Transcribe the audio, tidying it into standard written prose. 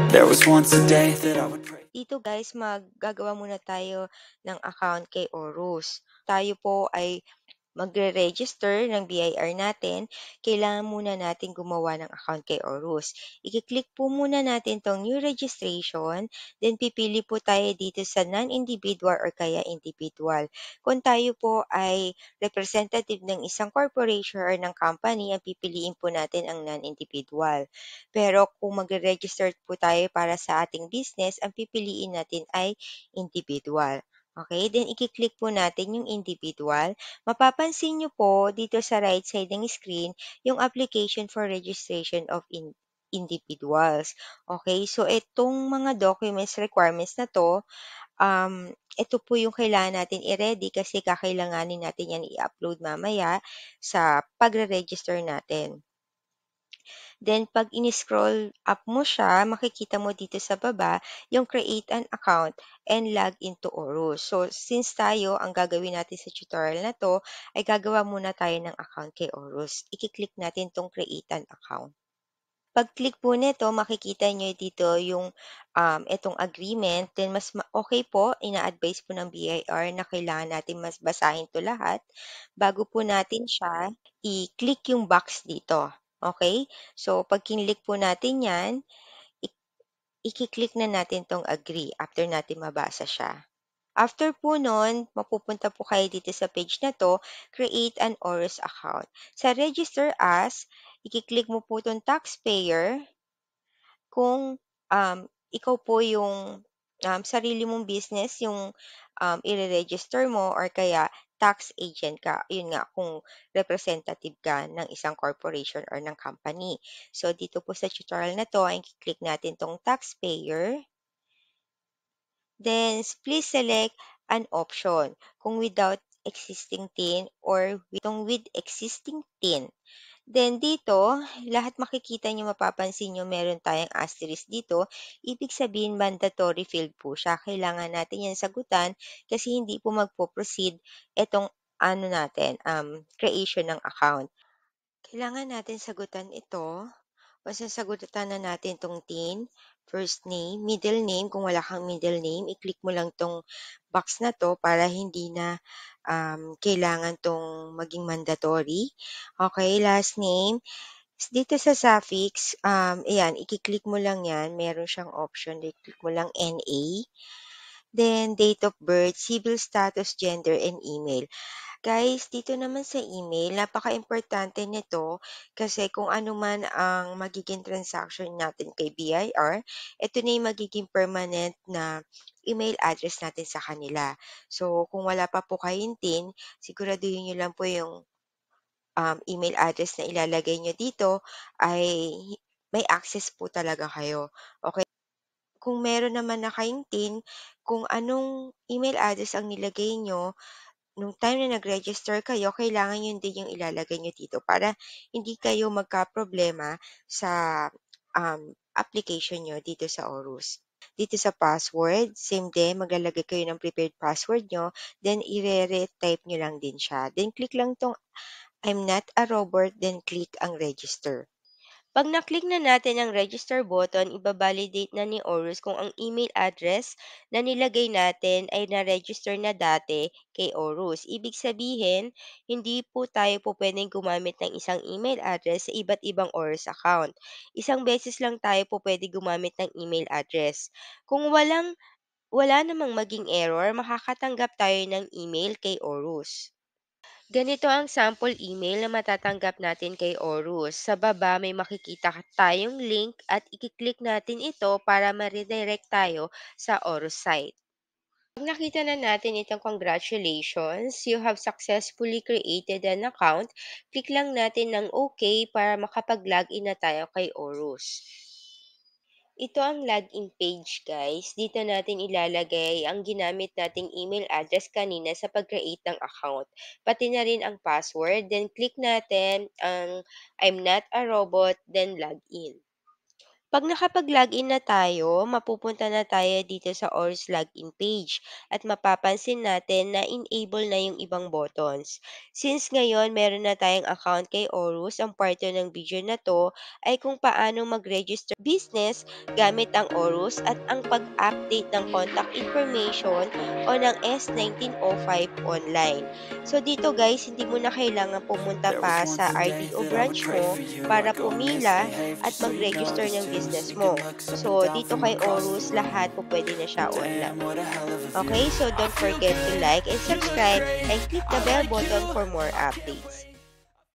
There was once a day that I would pray. Dito guys, maggagawa muna tayo ng account kay Orus. Tayo po ay magre-register ng BIR natin, kailangan muna natin gumawa ng account kay Orus. I-click po muna natin tong new registration, then pipili po tayo dito sa non-individual or kaya individual. Kung tayo po ay representative ng isang corporation or ng company, ang pipiliin po natin ang non-individual. Pero kung magre-register po tayo para sa ating business, ang pipiliin natin ay individual. Okay, then i-click po natin yung individual. Mapapansin nyo po dito sa right side ng screen yung application for registration of individuals. Okay, so itong mga documents requirements na to, ito po yung kailangan natin i-ready kasi kakailanganin natin yan i-upload mamaya sa pagre-register natin. Then, pag in-scroll up mo siya, makikita mo dito sa baba yung create an account and log into Orus. So, since tayo, ang gagawin natin sa tutorial na to, ay gagawa muna tayo ng account kay Orus. I-click natin tong create an account. Pag-click po nito, makikita nyo dito yung itong agreement. Then, mas okay po, ina-advise po ng BIR na kailangan natin mas basahin to lahat bago po natin siya i-click yung box dito. Okay? So, pag kinlik po natin yan, i-click na natin tong agree after natin mabasa siya. After po nun, mapupunta po kayo dito sa page na to, create an ORUS account. Sa register as, i-click mo po itong taxpayer kung ikaw po yung sarili mong business yung i-register mo or kaya tax agent ka. Yun nga, kung representative ka ng isang corporation or ng company. So, dito po sa tutorial na to, ay click natin tong taxpayer. Then, please select an option kung without existing TIN or with existing TIN. Then dito, lahat makikita nyo, mapapansin nyo, meron tayong asterisk dito. Ibig sabihin, mandatory field po siya. Kailangan natin yan sagutan kasi hindi po magpo-proceed itong creation ng account. Kailangan natin sagutan ito. O sasagutan na natin itong TIN, first name, middle name. Kung wala kang middle name, i-click mo lang itong box na to para hindi na kailangan itong maging mandatory. Okay, last name. Dito sa suffix, ayan, i-click mo lang yan. Meron siyang option. I-click mo lang NA. Then, date of birth, civil status, gender, and email. Guys, dito naman sa email, napaka-importante nito kasi kung ano man ang magiging transaction natin kay BIR, ito na yung magiging permanent na email address natin sa kanila. So, kung wala pa po kayong TIN, siguraduhin nyo lang po yung email address na ilalagay nyo dito ay may access po talaga kayo. Okay? Kung meron naman na kayong TIN, kung anong email address ang nilagay nyo, nung time na nag-register kayo, kailangan yun din yung ilalagay nyo dito para hindi kayo magka-problema sa application nyo dito sa Orus. Dito sa password, same din, maglalagay kayo ng prepared password nyo, then i-re-type nyo lang din siya. Then click lang tong I'm not a robot, then click ang register. Pag na-click na natin ang register button, iba-validate na ni Orus kung ang email address na nilagay natin ay na-register na dati kay Orus. Ibig sabihin, hindi po tayo po pwedeng gumamit ng isang email address sa iba't ibang Orus account. Isang beses lang tayo po pwede gumamit ng email address. Kung wala namang maging error, makakatanggap tayo ng email kay Orus. Ganito ang sample email na matatanggap natin kay Orus. Sa baba may makikita tayong link at i-click natin ito para ma-redirect tayo sa Orus site. Pag nakita na natin itong congratulations, you have successfully created an account, click lang natin ng OK para makapag-login na tayo kay Orus. Ito ang login page guys. Dito natin ilalagay ang ginamit nating email address kanina sa pag-create ng account. Pati na rin ang password. Then click natin ang I'm not a robot, then login. Pag nakapag-login na tayo, mapupunta na tayo dito sa ORS login page at mapapansin natin na enable na yung ibang buttons. Since ngayon meron na tayong account kay Orus, ang part 2 ng video na to ay kung paano mag-register business gamit ang Orus at ang pag-update ng contact information o ng S1905 online. So dito guys, hindi mo na kailangan pumunta There was pa once sa a day RDO that I would branch pray mo for you. para I'd go pumila misbehave at so you mag-register notice ng too. business Sneaking mo. looks up and So, down dito from kay across the Orus, lahat room. po pwede na siya Damn, online. what a hell of a view. Okay, so I don't feel forget to good. like and You look subscribe great. and click I the bell like button you. for more I can't wait. updates.